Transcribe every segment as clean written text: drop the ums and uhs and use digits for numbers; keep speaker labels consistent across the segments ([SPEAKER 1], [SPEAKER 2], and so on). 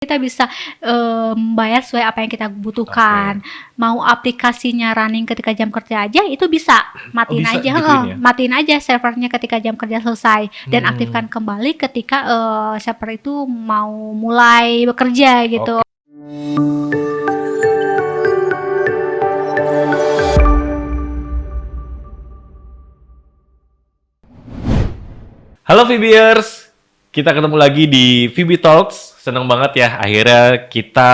[SPEAKER 1] kita bisa membayar sesuai apa yang kita butuhkan. Mau aplikasinya running ketika jam kerja aja itu bisa matiin
[SPEAKER 2] bisa
[SPEAKER 1] aja,
[SPEAKER 2] digituin ya?
[SPEAKER 1] matiin aja servernya ketika jam kerja selesai dan aktifkan kembali ketika server itu mau mulai bekerja gitu.
[SPEAKER 2] Halo Vibiers, kita ketemu lagi di Vibi Talks. Seneng banget ya, akhirnya kita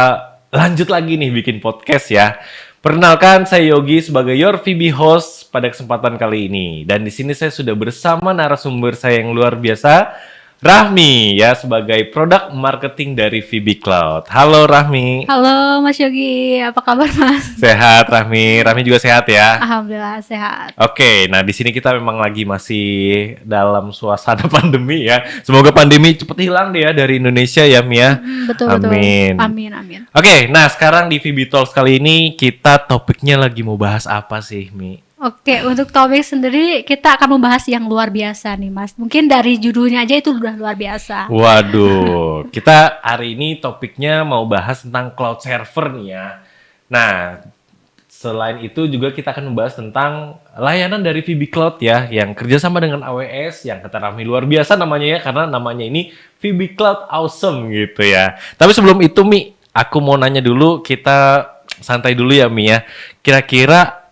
[SPEAKER 2] lanjut lagi nih bikin podcast ya. Perkenalkan, saya Yogi sebagai your Vibi host pada kesempatan kali ini. Dan di sini saya sudah bersama narasumber saya yang luar biasa, Rahmi ya, sebagai product marketing dari Vibi Cloud. Halo Rahmi.
[SPEAKER 1] Halo Mas Yogi, apa kabar Mas?
[SPEAKER 2] Sehat Rahmi, Rahmi juga sehat ya.
[SPEAKER 1] Alhamdulillah sehat.
[SPEAKER 2] Oke, nah di sini kita memang lagi masih dalam suasana pandemi ya. Semoga pandemi cepat hilang deh ya dari Indonesia ya, Mia.
[SPEAKER 1] Betul.
[SPEAKER 2] Amin.
[SPEAKER 1] Amin.
[SPEAKER 2] Oke, nah sekarang di VB Talks kali ini kita topiknya lagi mau bahas apa sih, Mi?
[SPEAKER 1] Oke, untuk topik sendiri kita akan membahas yang luar biasa nih Mas. Mungkin dari judulnya aja itu udah luar biasa.
[SPEAKER 2] Waduh, kita hari ini topiknya mau bahas tentang cloud server nih ya. Nah, selain itu juga kita akan membahas tentang layanan dari VB Cloud ya, yang kerjasama dengan AWS, yang kata Rahmi luar biasa namanya ya, karena namanya ini VB Cloud Awesome gitu ya. Tapi sebelum itu Mi, aku mau nanya dulu, kita santai dulu ya Mi ya. Kira-kira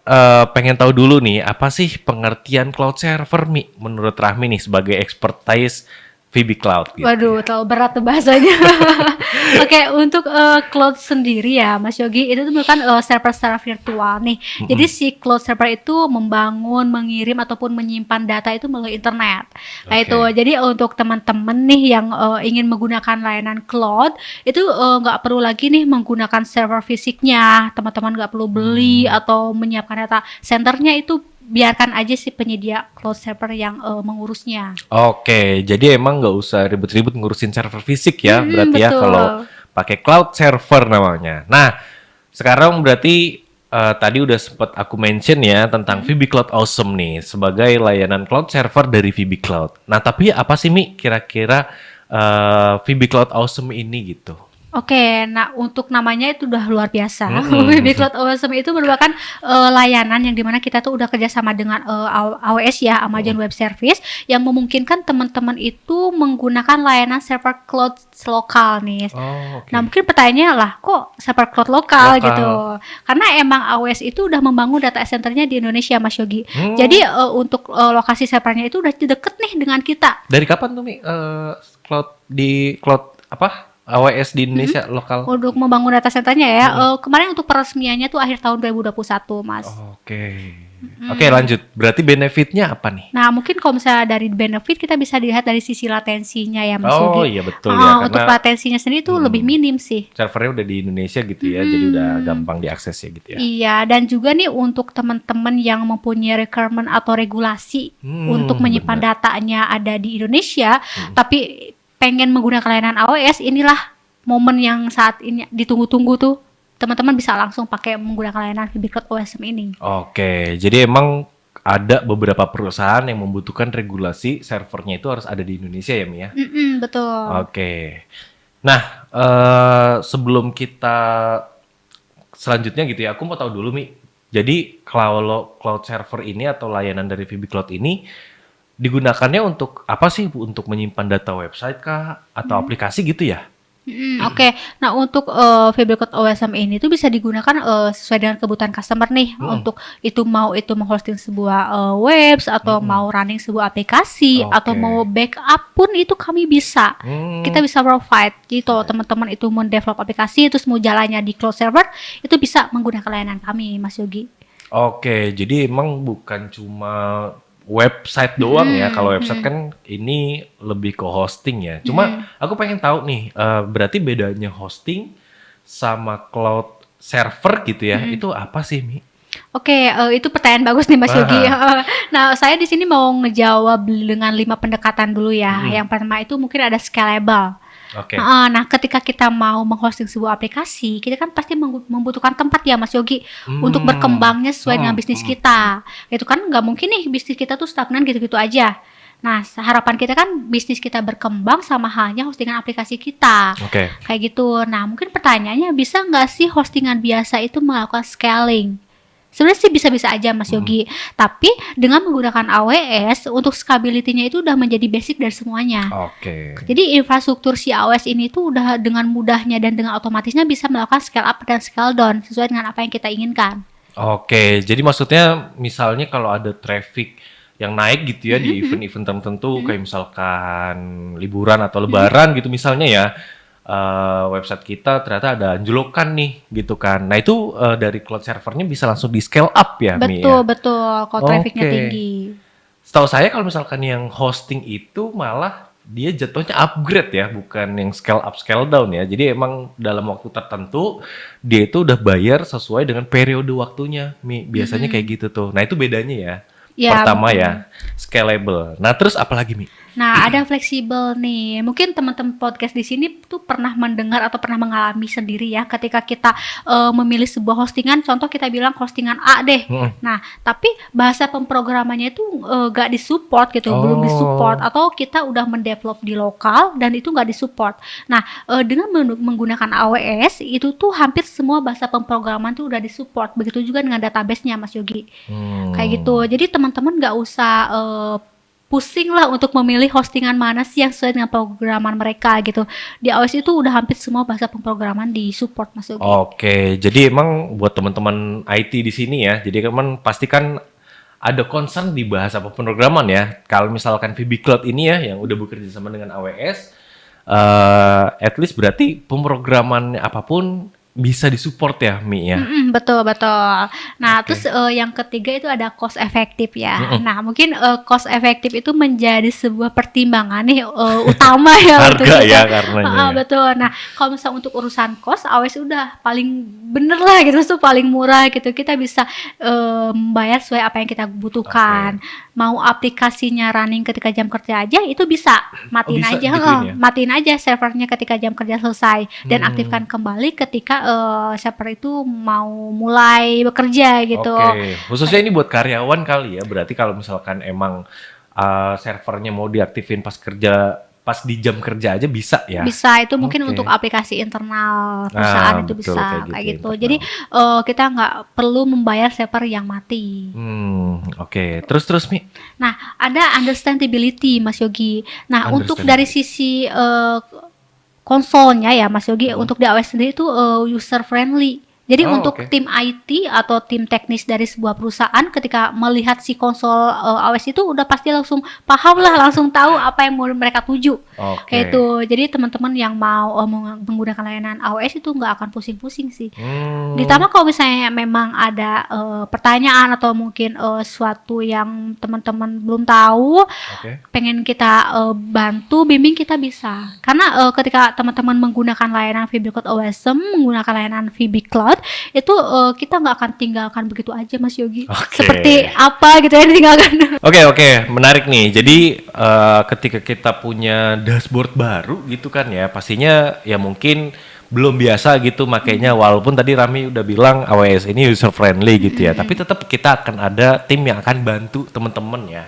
[SPEAKER 2] pengen tahu dulu nih, apa sih pengertian cloud server Mi menurut Rahmi nih sebagai expertise VB Cloud gitu.
[SPEAKER 1] Waduh, terlalu berat tuh bahasanya. Oke, untuk cloud sendiri ya, Mas Yogi, itu tuh bukan server secara virtual nih. Jadi si cloud server itu membangun, mengirim ataupun menyimpan data itu melalui internet. Nah itu, jadi untuk teman-teman nih yang ingin menggunakan layanan cloud, itu nggak perlu lagi nih menggunakan server fisiknya. Teman-teman nggak perlu beli atau menyiapkan data centernya, itu biarkan aja si penyedia cloud server yang mengurusnya.
[SPEAKER 2] Oke, jadi emang nggak usah ribet-ribet ngurusin server fisik ya, berarti ya
[SPEAKER 1] Betul.
[SPEAKER 2] kalau pakai cloud server namanya. Nah, sekarang berarti tadi udah sempat aku mention ya tentang VB Cloud Awesome nih sebagai layanan cloud server dari VB Cloud. Nah, tapi apa sih Mi kira-kira VB Cloud Awesome ini gitu?
[SPEAKER 1] Oke, nah untuk namanya itu udah luar biasa. VB Cloud Awesome itu merupakan layanan yang dimana kita tuh udah kerjasama dengan AWS ya, Amazon Web Service, yang memungkinkan teman-teman itu menggunakan layanan server cloud lokal nih. Nah mungkin pertanyaannya lah, kok server cloud lokal gitu? Karena emang AWS itu udah membangun data centernya di Indonesia, Mas Yogi. Jadi untuk lokasi servernya itu udah deket nih dengan kita.
[SPEAKER 2] Dari kapan tuh Mi cloud apa? AWS di Indonesia lokal.
[SPEAKER 1] Untuk membangun data centernya ya. Kemarin untuk peresmiannya tuh akhir tahun 2021, Mas.
[SPEAKER 2] Oke, lanjut. Berarti benefitnya apa nih?
[SPEAKER 1] Nah, mungkin kalau misalnya dari benefit kita bisa dilihat dari sisi latensinya ya, Mas Yogi.
[SPEAKER 2] Oh iya betul ya.
[SPEAKER 1] Untuk latensinya sendiri tuh lebih minim sih.
[SPEAKER 2] Servernya udah di Indonesia gitu ya, jadi udah gampang diakses ya gitu ya.
[SPEAKER 1] Iya, dan juga nih untuk teman-teman yang mempunyai requirement atau regulasi untuk menyimpan datanya ada di Indonesia, tapi pengen menggunakan layanan AWS, inilah momen yang saat ini ditunggu-tunggu tuh. Teman-teman bisa langsung pakai menggunakan layanan VB Cloud Awesome ini.
[SPEAKER 2] Oke, jadi emang ada beberapa perusahaan yang membutuhkan regulasi servernya itu harus ada di Indonesia ya, Mi ya?
[SPEAKER 1] Betul.
[SPEAKER 2] Oke. Nah, sebelum kita selanjutnya gitu ya, aku mau tahu dulu, Mi. Jadi kalau cloud server ini atau layanan dari VB Cloud ini digunakannya untuk apa sih? Untuk menyimpan data website kah? Atau aplikasi gitu ya?
[SPEAKER 1] Oke. Nah untuk VB Cloud Awesome ini tuh bisa digunakan sesuai dengan kebutuhan customer nih. Untuk itu mau menghosting sebuah webs atau mau running sebuah aplikasi atau mau backup pun itu kami bisa. Kita bisa provide. Jadi kalau teman-teman itu mendevelop aplikasi terus mau jalannya di cloud server, itu bisa menggunakan layanan kami, Mas Yogi.
[SPEAKER 2] Oke, jadi emang bukan cuma website doang ya. Kalau website kan ini lebih ke hosting ya. Cuma aku pengen tahu nih, berarti bedanya hosting sama cloud server gitu ya, itu apa sih, Mi?
[SPEAKER 1] Oke, itu pertanyaan bagus nih Mas Yogi. Nah, saya di sini mau ngejawab dengan 5 pendekatan dulu ya. Yang pertama itu mungkin ada scalable. Nah, ketika kita mau menghosting sebuah aplikasi, kita kan pasti membutuhkan tempat ya Mas Yogi untuk berkembangnya sesuai dengan bisnis kita. Itu kan nggak mungkin nih bisnis kita tuh stagnan gitu-gitu aja. Nah, harapan kita kan bisnis kita berkembang sama halnya hostingan aplikasi kita.
[SPEAKER 2] Oke.
[SPEAKER 1] Kayak gitu. Nah, mungkin pertanyaannya bisa nggak sih hostingan biasa itu melakukan scaling? Sebenarnya sih bisa-bisa aja Mas Yogi. Tapi dengan menggunakan AWS untuk scalability-nya itu udah menjadi basic dari semuanya.
[SPEAKER 2] Oke.
[SPEAKER 1] Jadi infrastruktur si AWS ini tuh udah dengan mudahnya dan dengan otomatisnya bisa melakukan scale up dan scale down sesuai dengan apa yang kita inginkan.
[SPEAKER 2] Oke, jadi maksudnya misalnya kalau ada traffic yang naik gitu ya di event-event tertentu kayak misalkan liburan atau lebaran gitu misalnya ya, website kita ternyata ada anjlokan nih gitu kan. Nah itu dari cloud servernya bisa langsung di scale up ya, Mi ya?
[SPEAKER 1] Betul, kalau trafficnya
[SPEAKER 2] Oke.
[SPEAKER 1] tinggi.
[SPEAKER 2] Setahu saya kalau misalkan yang hosting itu malah dia jatuhnya upgrade ya, bukan yang scale up scale down ya. Jadi emang dalam waktu tertentu dia itu udah bayar sesuai dengan periode waktunya, Mi. Biasanya kayak gitu tuh. Nah itu bedanya ya.
[SPEAKER 1] Ya,
[SPEAKER 2] Pertama
[SPEAKER 1] betul.
[SPEAKER 2] ya, scalable. Nah terus apa lagi, Mi?
[SPEAKER 1] Nah, ada fleksibel nih. Mungkin teman-teman podcast di sini tuh pernah mendengar atau pernah mengalami sendiri ya ketika kita memilih sebuah hostingan, contoh kita bilang hostingan A deh.
[SPEAKER 2] Mm-mm.
[SPEAKER 1] Nah, tapi bahasa pemrogramannya itu gak disupport gitu, belum disupport atau kita udah mendevelop di lokal dan itu gak disupport. Nah, dengan menggunakan AWS itu tuh hampir semua bahasa pemrograman tuh udah disupport. Begitu juga dengan database-nya Mas Yogi. Kayak gitu. Jadi teman-teman gak usah pusing lah untuk memilih hostingan mana sih yang sesuai dengan pemrograman mereka gitu. Di AWS itu udah hampir semua bahasa pemrograman di support Mas Yogi.
[SPEAKER 2] Oke, jadi emang buat teman-teman IT di sini ya, jadi kan pasti kan ada concern di bahasa pemrograman ya. Kalau misalkan VB Cloud ini ya, yang udah bekerja sama dengan AWS, at least berarti pemrograman apapun bisa disupport ya, Mi ya.
[SPEAKER 1] Betul. Nah,
[SPEAKER 2] Oke.
[SPEAKER 1] terus yang ketiga itu ada cost efektif ya. Nah, mungkin cost efektif itu menjadi sebuah pertimbangan nih utama ya untuk
[SPEAKER 2] Harga
[SPEAKER 1] kita.
[SPEAKER 2] ya karenanya ya.
[SPEAKER 1] Betul. Nah, kalau misalnya untuk urusan cost, AWS udah paling bener lah gitu, tuh paling murah gitu. Kita bisa membayar sesuai apa yang kita butuhkan. Mau aplikasinya running ketika jam kerja aja itu bisa matiin
[SPEAKER 2] bisa
[SPEAKER 1] aja,
[SPEAKER 2] gituin ya?
[SPEAKER 1] matiin aja servernya ketika jam kerja selesai dan aktifkan kembali ketika server itu mau mulai bekerja gitu.
[SPEAKER 2] Oke, khususnya ini buat karyawan kali ya. Berarti kalau misalkan emang servernya mau diaktifin pas di jam kerja aja bisa ya.
[SPEAKER 1] Bisa, itu mungkin
[SPEAKER 2] Oke.
[SPEAKER 1] untuk aplikasi internal perusahaan itu
[SPEAKER 2] betul,
[SPEAKER 1] bisa
[SPEAKER 2] kayak
[SPEAKER 1] kayak
[SPEAKER 2] gitu,
[SPEAKER 1] gitu. Jadi
[SPEAKER 2] internal.
[SPEAKER 1] kita nggak perlu membayar server yang mati.
[SPEAKER 2] Oke. Terus Mi.
[SPEAKER 1] Nah, ada understandability Mas Yogi. Nah, untuk dari sisi konsolnya ya Mas Yogi, untuk di AWS sendiri itu user friendly. Jadi untuk
[SPEAKER 2] Oke.
[SPEAKER 1] tim IT atau tim teknis dari sebuah perusahaan ketika melihat si konsol AWS itu udah pasti langsung paham lah, langsung tahu apa yang mau mereka tuju.
[SPEAKER 2] Oke.
[SPEAKER 1] Kayak itu. Jadi teman-teman yang mau menggunakan layanan AWS itu nggak akan pusing-pusing sih. Ditambah kalau misalnya memang ada pertanyaan atau mungkin sesuatu yang teman-teman belum tahu,
[SPEAKER 2] Oke.
[SPEAKER 1] pengen kita bantu, bimbing, kita bisa. Karena ketika teman-teman menggunakan layanan VB Cloud OSM, menggunakan layanan VB Cloud, itu kita nggak akan tinggalkan begitu aja Mas Yogi.
[SPEAKER 2] Oke.
[SPEAKER 1] Seperti apa gitu ya ditinggalkan.
[SPEAKER 2] Oke, menarik nih. Jadi ketika kita punya dashboard baru gitu kan ya, pastinya ya mungkin belum biasa gitu makanya, walaupun tadi Rami udah bilang AWS ini user friendly gitu ya, tapi tetap kita akan ada tim yang akan bantu teman-teman ya.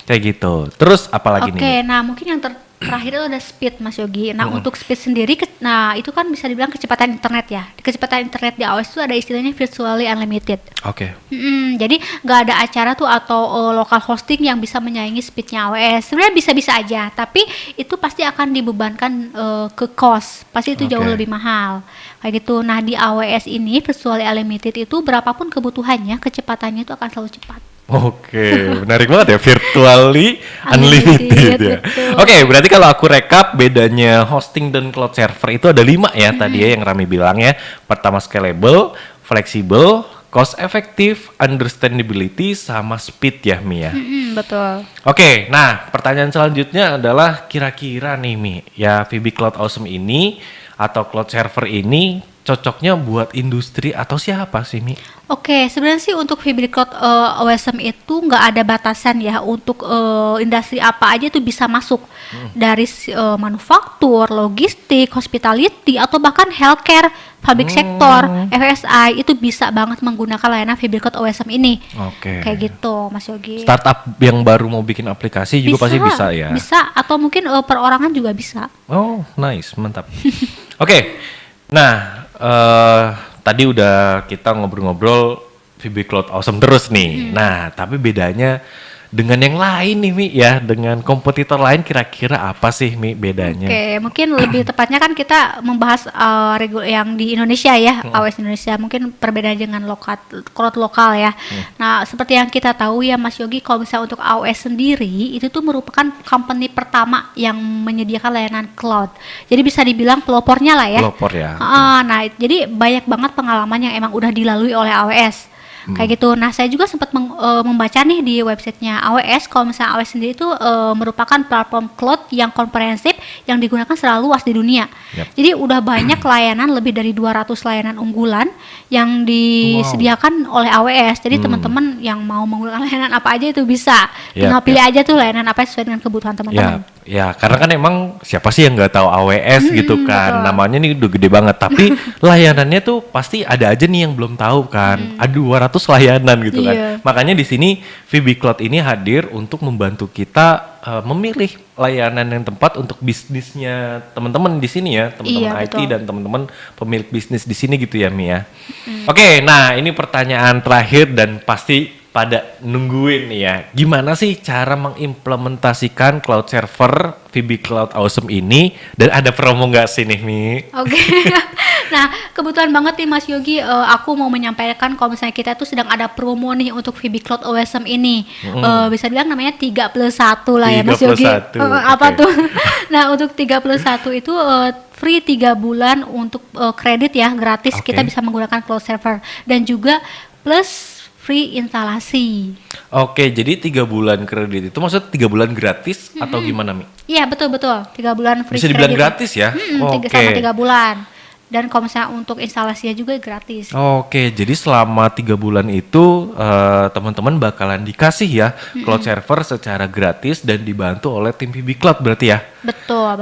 [SPEAKER 2] Kayak gitu. Terus apalagi nih?
[SPEAKER 1] Oke, nah mungkin yang terakhir itu ada speed Mas Yogi. Nah untuk speed sendiri, nah itu kan bisa dibilang kecepatan internet ya. Kecepatan internet di AWS itu ada istilahnya virtually unlimited.
[SPEAKER 2] Oke.
[SPEAKER 1] Jadi nggak ada acara tuh atau local hosting yang bisa menyaingi speednya AWS. Sebenarnya bisa-bisa aja, tapi itu pasti akan dibebankan ke cost. Pasti itu jauh
[SPEAKER 2] Oke.
[SPEAKER 1] lebih mahal. Kayak gitu. Nah di AWS ini virtually unlimited itu berapapun kebutuhannya, kecepatannya itu akan selalu cepat.
[SPEAKER 2] Oke, menarik banget ya, virtually unlimited ya.
[SPEAKER 1] Betul.
[SPEAKER 2] Oke, berarti kalau aku rekap bedanya hosting dan cloud server itu ada 5 ya tadi ya yang Rami bilang ya. Pertama scalable, fleksibel, cost efektif, understandability, sama speed ya Mi ya.
[SPEAKER 1] Betul.
[SPEAKER 2] Oke, nah pertanyaan selanjutnya adalah kira-kira nih Mi, ya VB Cloud Awesome ini atau cloud server ini cocoknya buat industri atau siapa sih, Mi?
[SPEAKER 1] Oke, sebenarnya sih untuk VB Cloud OSM itu nggak ada batasan ya untuk industri apa aja itu bisa masuk dari manufaktur, logistik, hospitality atau bahkan healthcare, public sector, FSI itu bisa banget menggunakan layanan VB Cloud OSM ini.
[SPEAKER 2] Oke.
[SPEAKER 1] Kayak gitu, Mas Yogi.
[SPEAKER 2] Startup yang baru mau bikin aplikasi juga pasti bisa ya?
[SPEAKER 1] Bisa, atau mungkin perorangan juga bisa.
[SPEAKER 2] Oh, nice, mantap. Oke, nah tadi udah kita ngobrol-ngobrol VB Cloud Awesome terus nih. Nah, tapi bedanya dengan yang lain nih, Mi, ya, dengan kompetitor lain kira-kira apa sih, Mi, bedanya?
[SPEAKER 1] Oke, mungkin lebih tepatnya kan kita membahas yang di Indonesia ya, AWS Indonesia. Mungkin perbedaan dengan cloud lokal ya. Nah, seperti yang kita tahu ya Mas Yogi, kalau misalnya untuk AWS sendiri, itu tuh merupakan company pertama yang menyediakan layanan cloud. Jadi bisa dibilang pelopornya lah ya.
[SPEAKER 2] Pelopor ya.
[SPEAKER 1] Nah, jadi banyak banget pengalaman yang emang udah dilalui oleh AWS. Kayak gitu. Nah, saya juga sempat membaca nih di websitenya AWS. Kalau misalnya AWS sendiri itu merupakan platform cloud yang komprehensif yang digunakan secara luas di dunia.
[SPEAKER 2] Yap.
[SPEAKER 1] Jadi udah banyak layanan, lebih dari 200 layanan unggulan yang disediakan oleh AWS. Jadi teman-teman yang mau menggunakan layanan apa aja itu bisa. Tinggal pilih aja tuh layanan apa sesuai dengan kebutuhan teman-teman.
[SPEAKER 2] Ya, karena kan emang siapa sih yang nggak tahu AWS gitu kan,
[SPEAKER 1] betul.
[SPEAKER 2] namanya nih udah gede banget, tapi layanannya tuh pasti ada aja nih yang belum tahu kan, ada 200 layanan gitu kan,
[SPEAKER 1] Iya.
[SPEAKER 2] makanya di sini VB Cloud ini hadir untuk membantu kita memilih layanan yang tepat untuk bisnisnya teman-teman di sini ya, teman-teman
[SPEAKER 1] Iya,
[SPEAKER 2] IT
[SPEAKER 1] betul.
[SPEAKER 2] dan teman-teman pemilik bisnis di sini gitu ya, Mi ya. Oke, nah ini pertanyaan terakhir dan pasti pada nungguin nih ya. Gimana sih cara mengimplementasikan cloud server VB Cloud Awesome ini dan ada promo nggak sih nih, Mi?
[SPEAKER 1] Oke. Nah, kebetulan banget nih Mas Yogi, aku mau menyampaikan kalau misalnya kita tuh sedang ada promo nih untuk VB Cloud OSM ini. Bisa bilang namanya 3+1 lah ya Mas
[SPEAKER 2] 3+1,
[SPEAKER 1] Yogi. Apa
[SPEAKER 2] oke.
[SPEAKER 1] tuh? Nah, untuk 3+1 itu free 3 bulan untuk kredit ya, gratis.
[SPEAKER 2] Oke.
[SPEAKER 1] Kita bisa menggunakan cloud server dan juga plus free instalasi.
[SPEAKER 2] Oke, jadi 3 bulan kredit itu maksudnya 3 bulan gratis atau gimana, Mi?
[SPEAKER 1] Iya, betul. 3 bulan free
[SPEAKER 2] Bisa dibilang
[SPEAKER 1] kredit.
[SPEAKER 2] gratis ya?
[SPEAKER 1] Sama 3 bulan. Dan kalau misalnya untuk instalasinya juga gratis.
[SPEAKER 2] Oke, jadi selama 3 bulan itu teman-teman bakalan dikasih ya cloud server secara gratis dan dibantu oleh tim VB Cloud berarti ya?
[SPEAKER 1] Betul.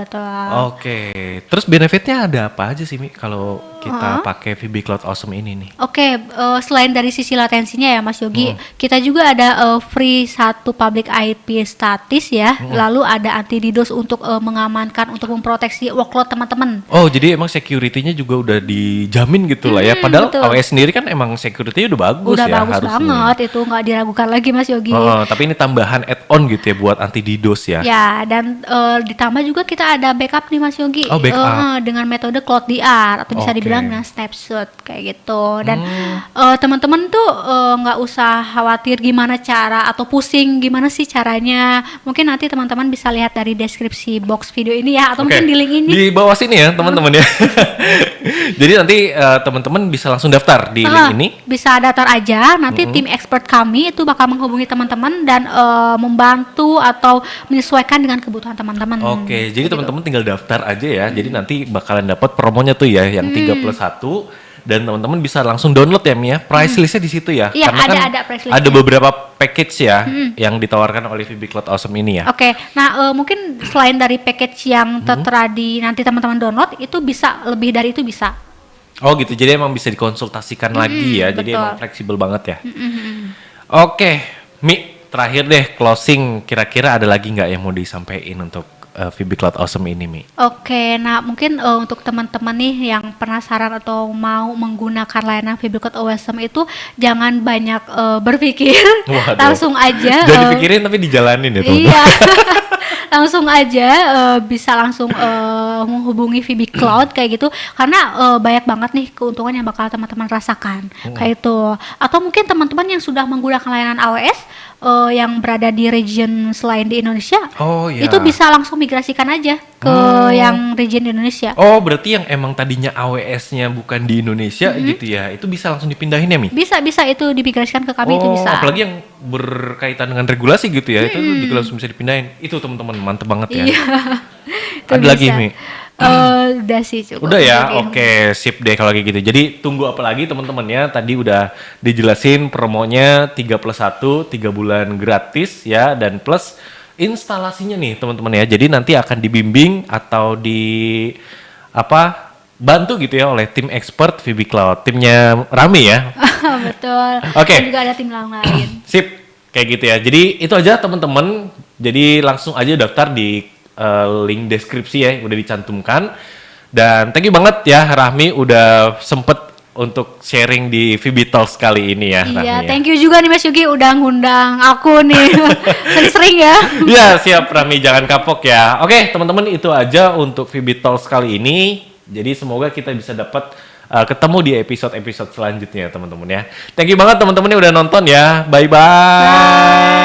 [SPEAKER 2] Oke, terus benefitnya ada apa aja sih, Mi, kalau kita pakai VB Cloud Awesome ini nih?
[SPEAKER 1] Oke, selain dari sisi latensinya ya Mas Yogi, kita juga ada free 1 public IP statis ya, lalu ada anti DDoS untuk mengamankan, untuk memproteksi workload teman-teman.
[SPEAKER 2] Oh, jadi emang security-nya juga udah dijamin gitu lah ya. Padahal
[SPEAKER 1] betul.
[SPEAKER 2] AWS sendiri kan emang security-nya udah bagus
[SPEAKER 1] Udah
[SPEAKER 2] ya
[SPEAKER 1] bagus
[SPEAKER 2] harusnya.
[SPEAKER 1] banget, itu nggak diragukan lagi Mas Yogi.
[SPEAKER 2] Oh, tapi ini tambahan add-on gitu ya buat anti DDoS ya.
[SPEAKER 1] Ya, dan ditambah juga kita ada backup nih Mas Yogi.
[SPEAKER 2] Oh, backup.
[SPEAKER 1] Dengan metode Cloud DR atau bisa
[SPEAKER 2] Oke.
[SPEAKER 1] dibilang dengan snapshot kayak gitu. Dan teman-teman tuh nggak usah khawatir gimana cara atau pusing gimana sih caranya. Mungkin nanti teman-teman bisa lihat dari deskripsi box video ini ya, atau
[SPEAKER 2] Oke,
[SPEAKER 1] mungkin di link ini.
[SPEAKER 2] di bawah sini ya teman-teman ya. Jadi nanti teman-teman bisa langsung daftar di link ini.
[SPEAKER 1] Bisa daftar aja, nanti tim expert kami itu bakal menghubungi teman-teman dan membantu atau menyesuaikan dengan kebutuhan teman-teman.
[SPEAKER 2] Oke, jadi teman-teman tinggal daftar aja ya. Jadi nanti bakalan dapat promonya tuh ya yang 3+1 dan teman-teman bisa langsung download ya, Mi ya. Price listnya di situ ya.
[SPEAKER 1] Iya,
[SPEAKER 2] Karena kan
[SPEAKER 1] ada price listnya.
[SPEAKER 2] ada beberapa package ya yang ditawarkan oleh VB Cloud Awesome ini ya.
[SPEAKER 1] Oke, nah mungkin selain dari package yang tertera di nanti teman-teman download, itu bisa lebih dari itu bisa.
[SPEAKER 2] Oh gitu, jadi emang bisa dikonsultasikan lagi ya. Jadi
[SPEAKER 1] betul.
[SPEAKER 2] emang fleksibel banget ya. Oke, Mi, terakhir deh closing. Kira-kira ada lagi nggak yang mau disampaikan untuk VB Cloud Awesome ini, Mi?
[SPEAKER 1] Oke, nah mungkin untuk teman-teman nih yang penasaran atau mau menggunakan layanan VB Cloud Awesome itu jangan banyak berpikir,
[SPEAKER 2] Waduh.
[SPEAKER 1] langsung aja.
[SPEAKER 2] Jangan dipikirin tapi dijalanin ya, teman-teman.
[SPEAKER 1] Iya, langsung aja bisa langsung menghubungi VB Cloud kayak gitu, karena banyak banget nih keuntungan yang bakal teman-teman rasakan kayak itu. Atau mungkin teman-teman yang sudah menggunakan layanan AWS yang berada di region selain di Indonesia,
[SPEAKER 2] Oh iya.
[SPEAKER 1] itu bisa langsung migrasikan aja ke yang region di Indonesia.
[SPEAKER 2] Oh, berarti yang emang tadinya AWS-nya bukan di Indonesia gitu ya, itu bisa langsung dipindahin ya, Mi?
[SPEAKER 1] Bisa itu dimigrasikan ke kami, itu bisa.
[SPEAKER 2] Apalagi yang berkaitan dengan regulasi gitu ya, itu juga langsung bisa dipindahin. Itu teman-teman mantep banget ya.
[SPEAKER 1] Iya. Itu
[SPEAKER 2] Ada lagi,
[SPEAKER 1] bisa.
[SPEAKER 2] Mi?
[SPEAKER 1] Udah sih cukup.
[SPEAKER 2] Udah ya,
[SPEAKER 1] Jadi,
[SPEAKER 2] oke, sip deh kalau kayak gitu. Jadi tunggu apa lagi teman-teman ya? Tadi udah dijelasin promonya 3+1, 3 bulan gratis ya, dan plus instalasinya nih teman-teman ya. Jadi nanti akan dibimbing atau bantu gitu ya oleh tim expert VB Cloud. Timnya Rami ya.
[SPEAKER 1] betul.
[SPEAKER 2] Oke.
[SPEAKER 1] Dan juga ada tim lain.
[SPEAKER 2] Sip, kayak gitu ya. Jadi itu aja teman-teman. Jadi langsung aja daftar di link deskripsi ya, udah dicantumkan. Dan thank you banget ya Rahmi udah sempet untuk sharing di VB Talks kali ini ya.
[SPEAKER 1] Iya,
[SPEAKER 2] Rahmi,
[SPEAKER 1] thank you juga nih Mas Yogi udah ngundang aku nih. Sering-sering ya.
[SPEAKER 2] ya. Siap Rahmi, jangan kapok ya. Oke teman-teman, itu aja untuk VB Talks kali ini. Jadi semoga kita bisa dapat ketemu di episode-episode selanjutnya teman-teman ya. Thank you banget teman-teman yang udah nonton ya. Bye-bye.
[SPEAKER 1] Bye.